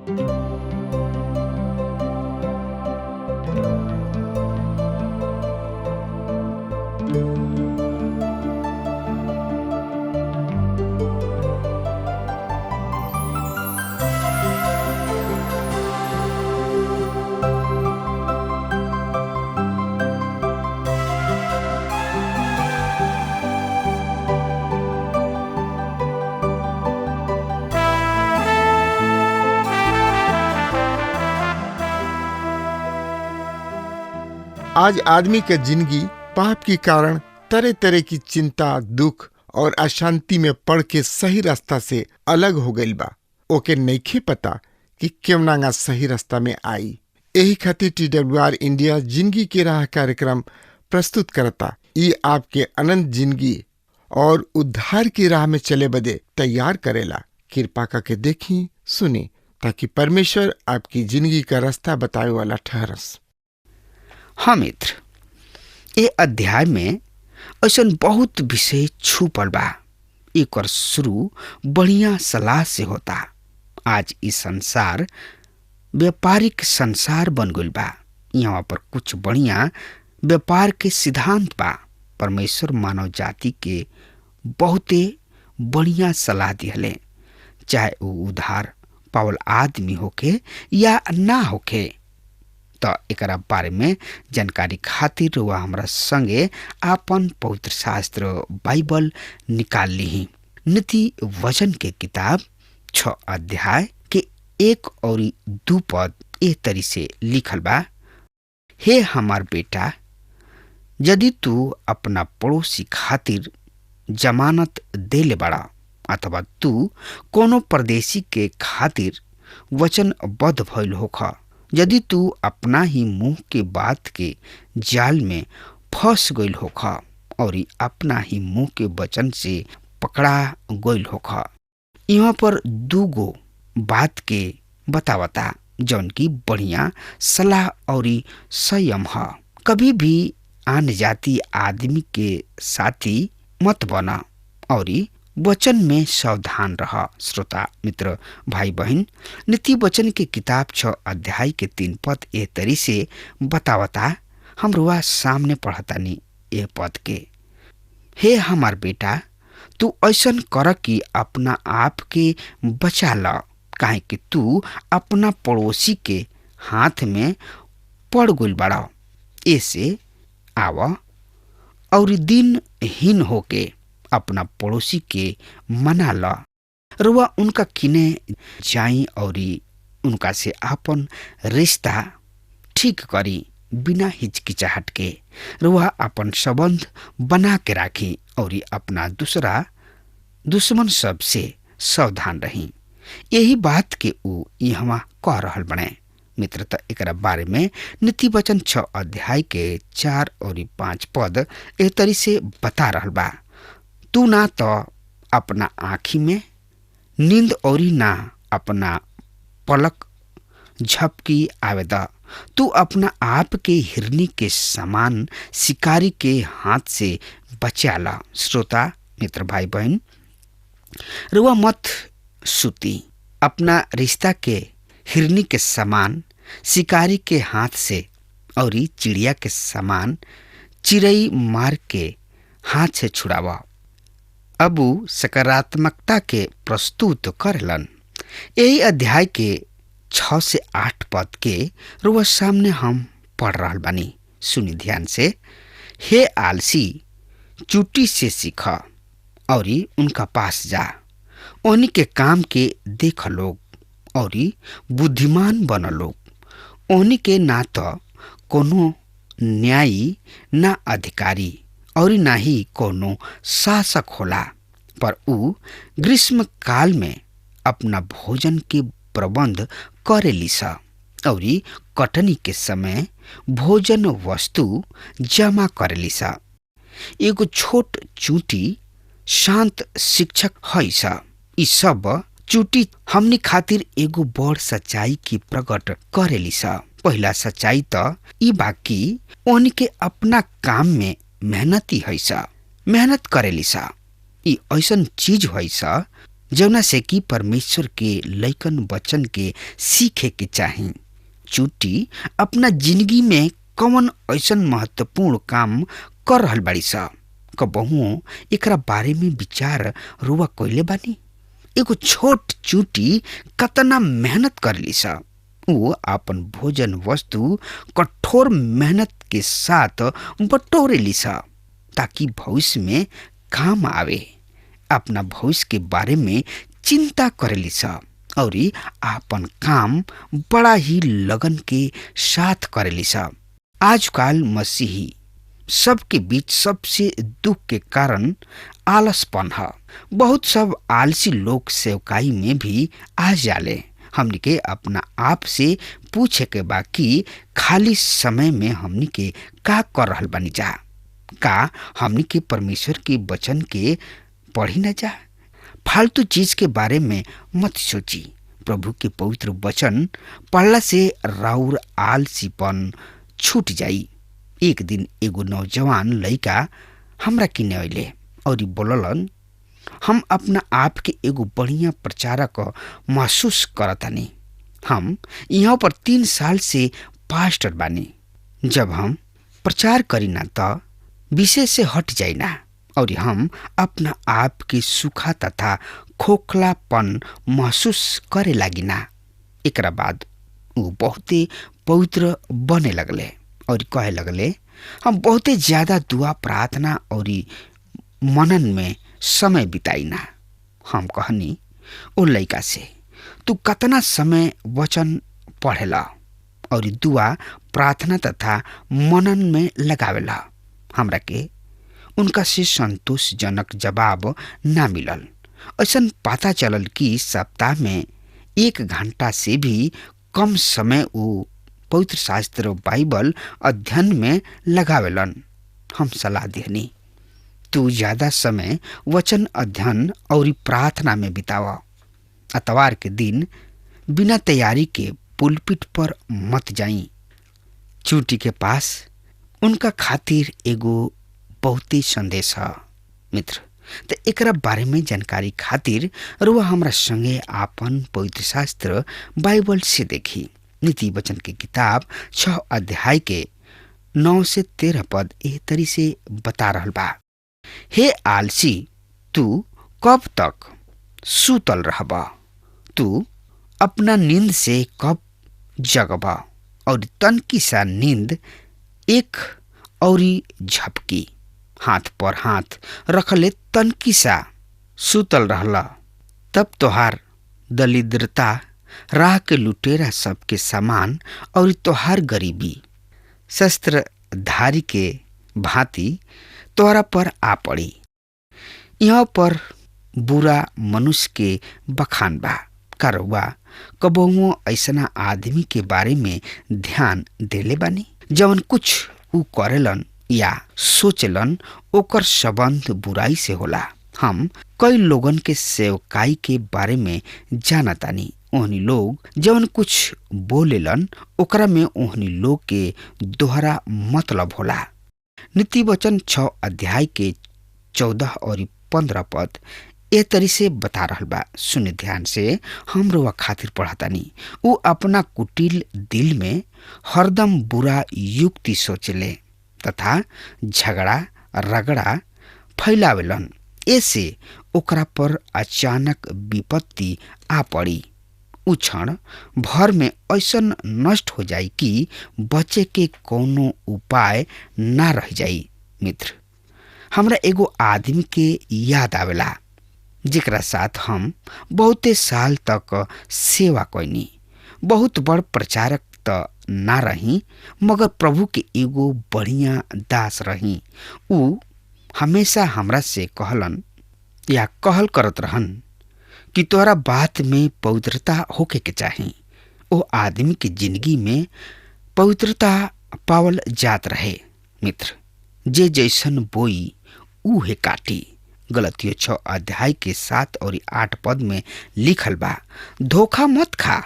आज आदमी के जिंदगी पाप के कारण तरह तरह की चिंता, दुख और अशांति में पड़ के सही रास्ता से अलग हो गई बा। ओके नइखे पता कि क्यों ना सही रास्ता में आई। यही खातिर TWR इंडिया जिंदगी के राह कार्यक्रम प्रस्तुत करता। ये आपके अनंत जिंदगी और उद्धार की राह में चले बदे तैयार करेला। कृपा करके देखी, सुनी, ताकि परमेश्वर आपकी जिंदगी का रास्ता बताए वाला ठहरस। हाँ मित्र, ये अध्याय में ऐसा बहुत विषय छुपल बा। एक और शुरू बढ़िया सलाह से होता। आज इस संसार व्यापारिक संसार बन गइल बा। यहाँ पर कुछ बढ़िया व्यापार के सिद्धांत बा। परमेश्वर मानव जाति के बहुते बढ़िया सलाह दिहले, चाहे वो उधार पावल आदमी होके या ना होके। तो एकरा बारे में जानकारी खातिर वह हमरा संगे आपन पवित्र शास्त्र बाइबल निकाल ली। नीति वचन के किताब 6 अध्याय के 1 और 2 पद ए तरी से लिखल बा। हे हमार बेटा, यदि तू अपना पड़ोसी खातिर जमानत देले बड़ा अथवा तू कोनो परदेशी के खातिर वचनबद्ध भइल होखा, यदि तू अपना ही मुंह के बात के जाल में फंस गइल होखा और अपना ही मुंह के वचन से पकड़ा गइल होखा। यहाँ पर 2 गो बात के बतावता जौन की बढ़िया सलाह और संयम है। कभी भी आन जाति आदमी के साथी मत बना और वचन में सावधान रहा। श्रोता मित्र भाई बहन, नीति वचन के किताब 6 अध्याय के 3 पद ए तरी से बतावता। हम रुआ सामने पढ़तानी ए पद के। हे हमार बेटा, तू ऐसन कर कि अपना आप के बचा ल, काहे कि तू अपना पड़ोसी के हाथ में पड़ गइल बड़ा। ऐसे आवा और दिनहीन होके अपना पड़ोसी के मना ला। रुआ उनका किने जाई और उनका से आपन रिश्ता ठीक करी बिना हिचकिचाहट के। रुआ अपन संबंध बना के राखी और अपना दुश्मन सब से सावधान रही। यही बात के ऊ यहाँ कह रहल बने। मित्र, त एकरा बारे में नीति वचन 6 अध्याय के 4 और 5 पद ए तरी से बता रहल बा। तू ना तो अपना आँखी में नींद और ना अपना पलक झपकी आवेदा। तू अपना आप के हिरनी के समान शिकारी के हाथ से बचा ला। श्रोता मित्र भाई बहन, रुआ मत सुती अपना रिश्ता के हिरनी के समान शिकारी के हाथ से और चिड़िया के समान चिड़ई मार के हाथ से छुड़ावा। अबू सकारात्मकता के प्रस्तुत करलन। यही अध्याय के 6 से 8 पद के रुआ सामने हम पढ़ रहल बानी। सुनी ध्यान से। हे आलसी, चुटी से सीखा और उनका पास जा। उन्हीं के काम के देख लोग और बुद्धिमान बन लोग। उन्हीं के ना तो कोनो न्यायी ना अधिकारी और ना ही कोनो शासक होला, पर ऊ ग्रीष्म काल में अपना भोजन के प्रबंध करेली सा और कटनी के समय भोजन वस्तु जमा करेली सा। एगो छोट चूटी शांत शिक्षक है सा। ई सब चूटी हमनी खातिर एगो बड़ सच्चाई की प्रकट करेली सा। पहला सच्चाई तो ई बाकी उनके अपना काम में मेहनती है सा, मेहनत करेली सा। ई ऐसन चीज है सा जौना से कि परमेश्वर के लइकन वचन के सीखे के चाही। चुटी अपना जिंदगी में कौन ऐसन महत्वपूर्ण काम कर रहल बाड़ी सा, कबहू एकरा बारे में विचार रुआ कइले बानी? एगो छोट चूटी कतना मेहनत करली सा। ऊ आपन भोजन वस्तु कठोर मेहनत के साथ बटोरेली सा ताकि भविष्य में काम आवे। अपना भविष्य के बारे में चिंता करेली सा और आपन काम बड़ा ही लगन के साथ करेली सा। आजकल मसीही सबके बीच सबसे दुख के कारण आलसपन है। बहुत सब आलसी लोग सेवकाई में भी आ जाले। हमनी के अपना आप से पूछे के बा कि खाली समय में हमनी के का कर रहल बानी जा? का हमनी के परमेश्वर के वचन के पढ़ी न जा? फालतू चीज के बारे में मत सोची। प्रभु के पवित्र वचन पढ़ला से राउर आलसीपन छूट जाई। एक दिन एगो नौजवान लड़का हमरा किने अइले और बोललन, हम अपना आप के एगो बढ़िया प्रचारक महसूस करतानी। हम यहाँ पर 3 साल से पास्टर बानी। जब हम प्रचार करीना त विषय से हट जाइना और हम अपना आप के सूखा तथा खोखलापन महसूस करे लागिना। एकरा बाद वो बहुते पवित्र बने लगले और कहे लगले, हम बहुते ज्यादा दुआ प्रार्थना और मनन में समय बिताइना। हम कहनी ओ लइका से, तू कतना समय वचन पढ़ेला और दुआ प्रार्थना तथा मनन में लगावेला? हमरा के उनका से संतोषजनक जवाब ना मिलल। ऐसन पता चलल कि सप्ताह में 1 घंटा से भी कम समय वो पवित्र शास्त्र बाइबल अध्ययन में लगावेलन। हम सलाह देनी, तू ज्यादा समय वचन अध्ययन और प्रार्थना में बितावा। अतवार के दिन बिना तैयारी के पुलपिट पर मत जाई। चूटी के पास उनका खातिर एगो बहुते संदेश है। मित्र, तो एकरा बारे में जानकारी खातिर रुआ हमरा संगे आपन पवित्र शास्त्र बाइबल से देखी। नीति वचन की किताब 6 अध्याय के 9 से 13 पद एह तरी से बता रहल बा। हे आलसी, तू कब तक सुतल रहबा? तू अपना नींद से कब जगबा? और तनकी सा नींद एक औरी झपकी, हाथ पर हाथ रखले तनकी सा सुतल रहला। तब तोहार दरिद्रता राह के लुटेरा सबके समान और तोहार गरीबी शस्त्रधारी के भांति तोहरा पर आ पड़ी। यहाँ पर बुरा मनुष्य के बखान बा। करवा कबहुओ ऐसना आदमी के बारे में ध्यान देले बानी जवन कुछ ऊ करेलन या सोचलन ओकर संबंध बुराई से होला। हम कई लोगन के सेवकाई के बारे में जानतानी। ओहनी लोग जवन कुछ बोलेलन ओकरा में ओहनी लोग के दोहरा मतलब होला। नीति वचन 6 अध्याय के 14 और 15 पद ए तरी से बता रहल बा। सुने ध्यान से, हम रोवा खातिर पढ़तानी। ऊ अपना कुटिल दिल में हरदम बुरा युक्ति सोचले तथा झगड़ा रगड़ा फैलावेलन। ऐसे ओकरा पर अचानक विपत्ति आ पड़ी। उ क्षण भर में ऐसन नष्ट हो जाई कि बचे के कोनो उपाय ना रह जाई। मित्र, हमरा एगो आदमी के याद आवेला जेकरा साथ हम बहुते साल तक सेवा कैनी। बहुत बड़ प्रचारक त ना रही, मगर प्रभु के एगो बढ़िया दास रही। ऊ हमेशा हमरा से कहलन या कहल करत रहन कि तोरा बात में पवित्रता होके के चाही। ओ आदमी के जिंदगी में पवित्रता पावल जात रहे। मित्र, जे जैसन बोई उहे काटी। गलतियों 6 अध्याय के 7 और 8 पद में लिखल बा, धोखा मत खा,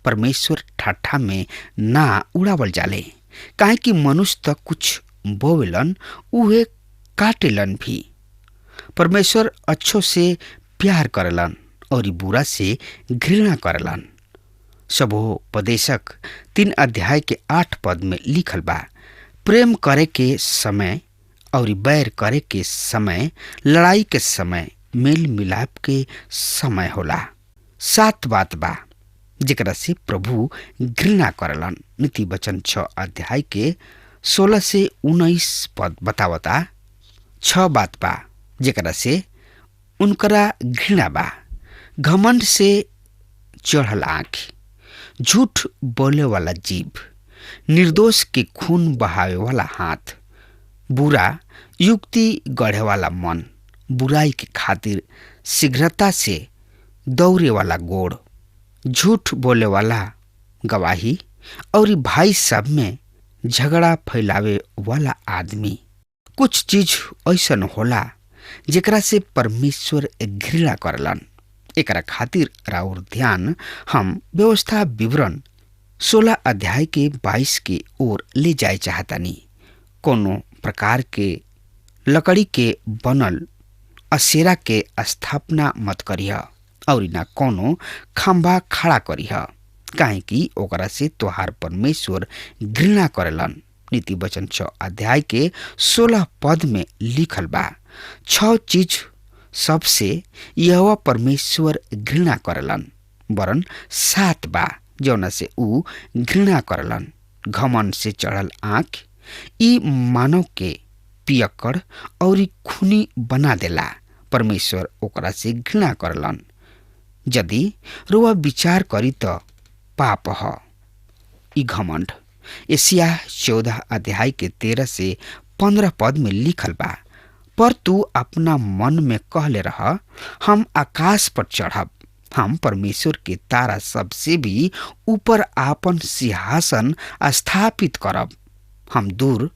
परमेश्वर ठाठा में ना उड़ावल जाले। काहे कि मनुष्य तक कुछ बोवेलन उहे काटेलन भी। परमेश्वर अच्छो से प्यार करेलन और बुरा से घृणा करलन। सबोपदेशक 3 अध्याय के 8 पद में लिखल बा, प्रेम करे के समय और बैर करे के समय, लड़ाई के समय, मेल मिलाप के समय होला। 7 बात बा जेकरा से प्रभु घृणा करलन। नीति वचन 6 अध्याय के 16 से 19 पद बतावता। 6 बात बा जेकरा से उनकरा घृणा बा। घमंड से चढ़ल आँख, झूठ बोले वाला जीभ, निर्दोष के खून बहावे वाला हाथ, बुरा युक्ति गढ़े वाला मन, बुराई के खातिर शीघ्रता से दौड़े वाला गोड़, झूठ बोले वाला गवाही और भाई सब में झगड़ा फैलावे वाला आदमी। कुछ चीज ऐसन होला जेकरा से परमेश्वर घृणा करलन। एकरा खातिर राउर ध्यान हम व्यवस्था विवरण 16 अध्याय के 22 के ओर ले जाए चाहतानी। कोनो प्रकार के लकड़ी के बनल असेरा के स्थापना मत करिह और ना कोनो खंभा खड़ा करिह, काहे कि ओकरा से तोहार परमेश्वर घृणा करलन। नीति वचन 6 अध्याय के 16 पद में लिखल बा, 6 चीज सबसे यहोवा परमेश्वर घृणा करलन, वरन 7 बा जौना से ऊ घृणा करलन। घमंड से चढ़ल आँख, ई मानव के पियक्कड़ और खूनी बना देला। परमेश्वर ओकरा से घृणा करलन। यदि रुआ विचार करी तो पाप ह ई घमंड। एशिया 14 अध्याय के 13 से 15 पद में लिखल बा, पर तू अपना मन में कहले रह, हम आकाश पर चढ़ब, हम परमेश्वर के तारा सबसे भी ऊपर आपन सिंहासन स्थापित करब, हम दूर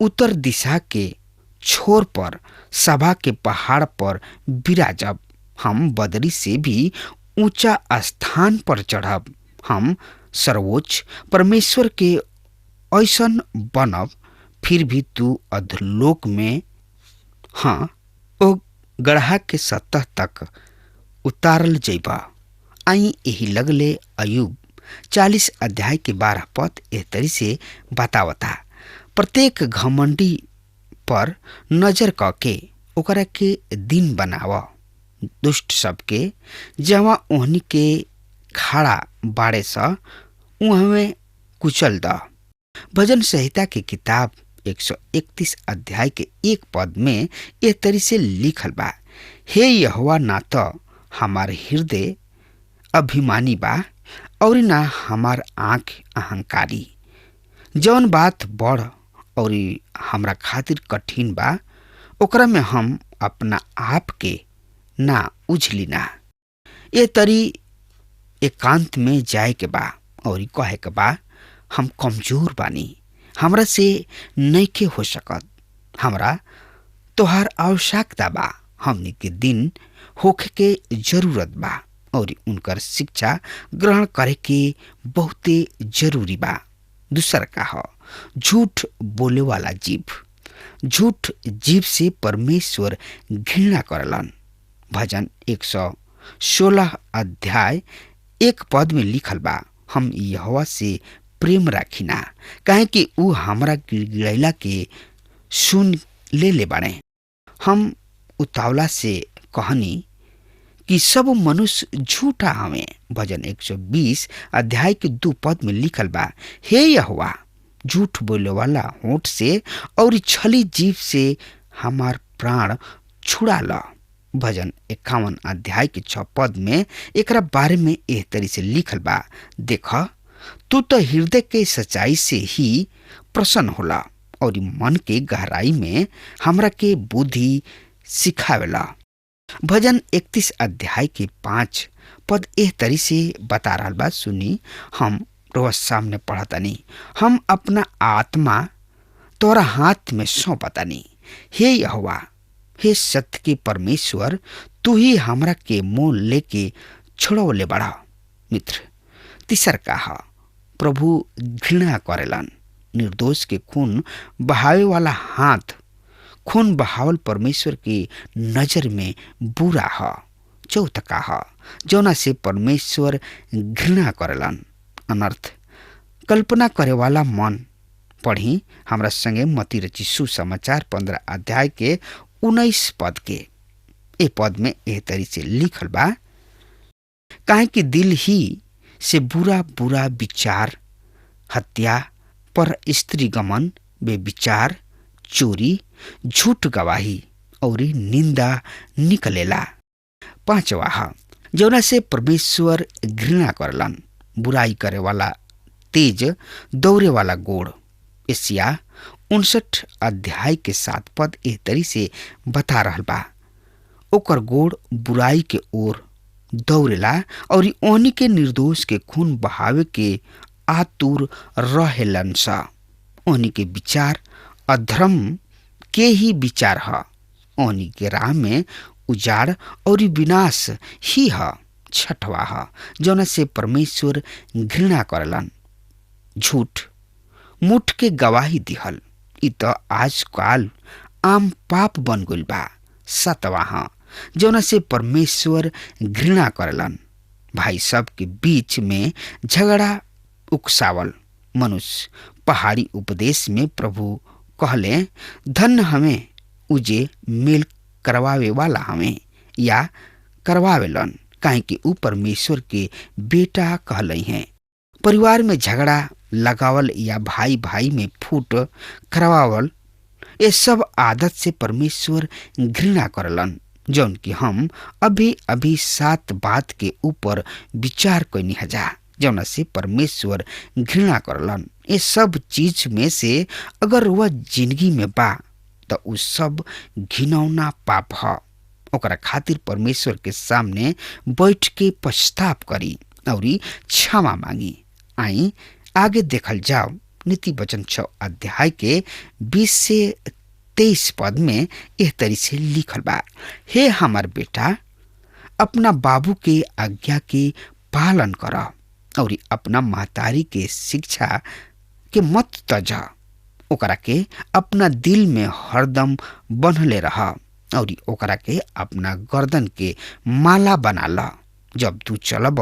उत्तर दिशा के छोर पर सभा के पहाड़ पर विराजब, हम बदरी से भी ऊंचा स्थान पर चढ़ब, हम सर्वोच्च परमेश्वर के ऐसन बनब, फिर भी तू अधोलोक में हाँ ओ गढ़ा के सतह तक उतारल जइबा। आई यही लगले अयुब 40 अध्याय के 12 पद एह तरी से बतावता, प्रत्येक घमंडी पर नजर करके ओकरा के दिन बनाव, दुष्ट सबके जहाँ ओहनी के खड़ा बाड़े सा उहमें कुचल द। भजन संहिता की किताब 131 अध्याय के 1 पद में यह तरी से लिखल बा, हे यहोवा ना तो हमार हृदय अभिमानी बा और ना हमार आँख अहंकारी। जौन बात बड़ और हमरा खातिर कठिन बा ओकरा में हम अपना आप के ना उझली ना। ये तरी एकांत में जाए के बा और कहे के बा, हम कमजोर बानी, हमरा से नइखे हो सकत, हमरा तोहार आवश्यकता बा, हमनी के दिन होखे के जरूरत बा और उनकर शिक्षा ग्रहण करे के बहुते जरूरी बा। दूसरा का हो झूठ बोले वाला जीभ। झूठ जीभ से परमेश्वर घृणा करलन। भजन 116 अध्याय 1 पद में लिखल बा, हम यहोवा से प्रेम राखिना, काहे कि ऊ हमरा गिड़गिड़ैला के सुन ले बाड़े। हम उतावला से कहनी कि सब मनुष्य झूठा हमें। भजन 120 अध्याय के 2 पद में लिखल बा, हे यहोवा झूठ बोले वाला होंठ से और छली जीभ से हमार प्राण छुड़ा ल। भजन 51 अध्याय के 6 पद में एकरा बारे में एह तरी से लिखल बा, देख तू तो हृदय के सच्चाई से ही प्रसन्न होला और मन के गहराई में हमरा के बुद्धि सिखावेला। भजन 31 अध्याय के 5 पद एह तरी से बता रहल बा, सुनी हम रोज सामने पढ़तानी, हम अपना आत्मा तोरा हाथ में सौंपतानी। हे यहोवा, हे सत्य के परमेश्वर, तू ही हमरा के मोल लेके छोड़वले बड़ा। मित्र, तीसर कहा प्रभु घृणा करेलन निर्दोष के खून बहावे वाला हाथ। खून बहावल परमेश्वर के नजर में बुरा है। चौथका ह जौना से परमेश्वर घृणा करलन। अनर्थ कल्पना करे वाला मन। पढ़ी हमरा संगे मत्ती रचित सुसमाचार 15 अध्याय के 19 पद के। ए पद में एह तरी से लिखल बा, काहे कि दिल ही से बुरा बुरा विचार, हत्या, पर स्त्री गमन, बेविचार, चोरी, झूठ गवाही और निंदा निकलेला। 5वां ह जौना से परमेश्वर घृणा करलन। बुराई करे वाला तेज दौड़े वाला गोड़। एशिया 59 अध्याय के 7 पद एह तरी से बता रहल बा, ओकर गोड़ बुराई के ओर दौड़ेला और ओहनी के निर्दोष के खून बहावे के आतुर रहेलन सा। ओहनी के विचार अधर्म के ही विचार ह। ओहनी के राह में उजाड़ और विनाश ही ह। 6वां ह जौना से परमेश्वर घृणा करलन। झूठ मुठ के गवाही दिहल। इ तो आजकल आम पाप बन गइल बा। 7वां ह जौना से परमेश्वर घृणा करलन। भाई सब के बीच में झगड़ा उकसावल। मनुष्य पहाड़ी उपदेश में प्रभु कहले, धन्य हमें उजे मेल करवावे वाला हमें या करवावेलन, काहे कि ऊ परमेश्वर के बेटा कहलई हैं। परिवार में झगड़ा लगावल या भाई भाई में फूट करवावल, ये सब आदत से परमेश्वर घृणा करलन। जौन कि हम अभी अभी 7 बात के ऊपर विचार कइनी हजा जौना से परमेश्वर घृणा करलन। ये सब चीज में से अगर वह जिंदगी में बा तो उ सब घिनौना पाप ह। ओकरा खातिर परमेश्वर के सामने बैठ के पछताप करी और क्षमा मांगी। आई आगे देखल जाओ नीति वचन 6 अध्याय के 20 से 23 पद में एह तरी से लिखल बा, हे हमार बेटा, अपना बाबू के आज्ञा के पालन कर और अपना महतारी के शिक्षा के मत तज। ओकरा के अपना दिल में हरदम बन्हले रह और ओकरा के अपना गर्दन के माला बना ल। जब तू चलब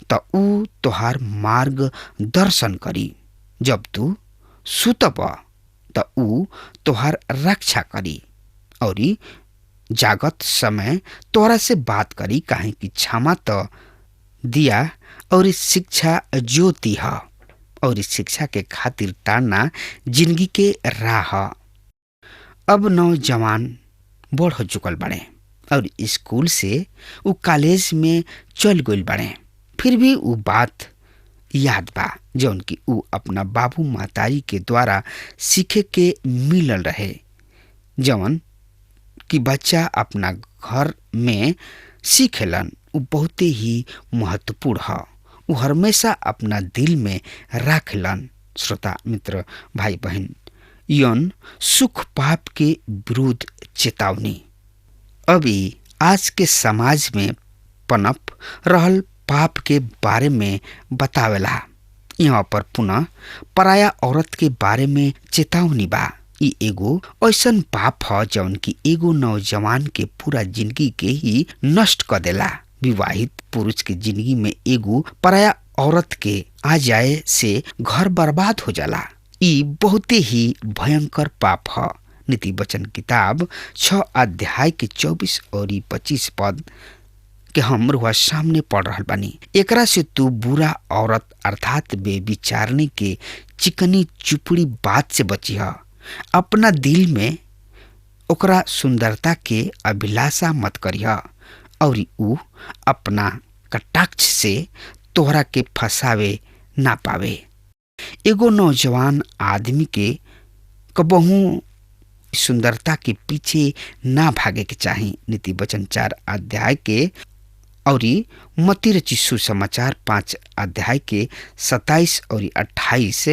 त ऊ तोहार मार्ग दर्शन करी, जब तू सुतब त ऊ तोहार रक्षा करी और जागत समय तोरा से बात करी। काहे कि क्षमा तो दिया और शिक्षा ज्योति है और शिक्षा के खातिर ताड़ना जिंदगी के राह। अब नौजवान बड़ हो चुकल बड़े और स्कूल से ऊ कॉलेज में चल गइल बड़े, फिर भी ऊ बात याद बा जौन कि ऊ अपना बाबू महतारी के द्वारा सीखे के मिलल रहे। जौन कि बच्चा अपना घर में सीखेलन ऊ बहुते ही महत्वपूर्ण है। ऊ हमेशा अपना दिल में रखलन। श्रोता मित्र भाई बहन, यौन सुख पाप के विरुद्ध चेतावनी। अभी आज के समाज में पनप रहल पाप के बारे में बतावेला। यहाँ पर पुनः पराया औरत के बारे में चेतावनी बा। ई एगो ऐसन पाप ह जौन की एगो नौजवान के पूरा जिंदगी के ही नष्ट कर देला। विवाहित पुरुष के जिंदगी में एगो पराया औरत के आ जाए से घर बर्बाद हो जाला। ई बहुते ही भयंकर पाप ह। नीति वचन किताब 6 अध्याय के 24 और 25 पद के हम रुआ सामने पढ़ रहल बानी। एकरा से तू बुरा औरत अर्थात बेविचारनी के चिकनी चुपड़ी बात से बची ह। अपना दिल में ओकरा सुंदरता के अभिलाषा मत करिह और ऊ अपना कटाक्ष से तोहरा के फसावे ना पावे। एगो नौजवान आदमी के कबहू सुंदरता के पीछे ना भागे के चाही। नीति वचन 4 अध्याय के और मत्ती रचित सुसमाचार 5 अध्याय के 27 और 28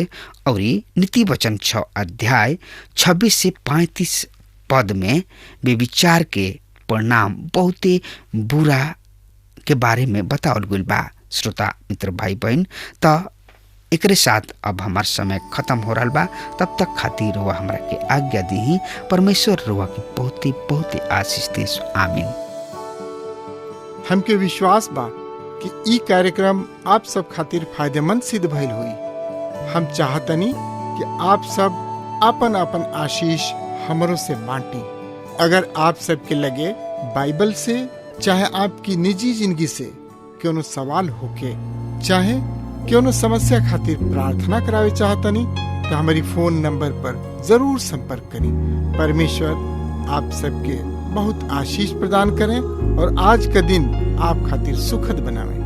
और नीति वचन 6 अध्याय 26 से 35 पद में बेविचार के परिणाम बहुते बुरा के बारे में बतावल गइल बा। श्रोता मित्र भाई बहन, त एकरे साथ अब हमार समय खत्म हो रहा बा। तब तक खातिर रुआ हमरा के आज्ञा दी। परमेश्वर रुआ की बहुते बहुते आशीष देस। आमीन। हमके विश्वास बा कि ई कार्यक्रम आप सब खातिर फायदेमंद सिद्ध भइल हुई। हम चाहतनी कि आप सब अपन अपन आशीष हमरों से बांटी। अगर आप सबके लगे बाइबल से चाहे आपकी निजी जिंदगी से क्यों सवाल होके चाहे क्यों समस्या खातिर प्रार्थना करावे चाहतनी तो हमारी फोन नंबर पर जरूर संपर्क करें। परमेश्वर आप सबके बहुत आशीष प्रदान करें और आज का दिन आप खातिर सुखद बनावे।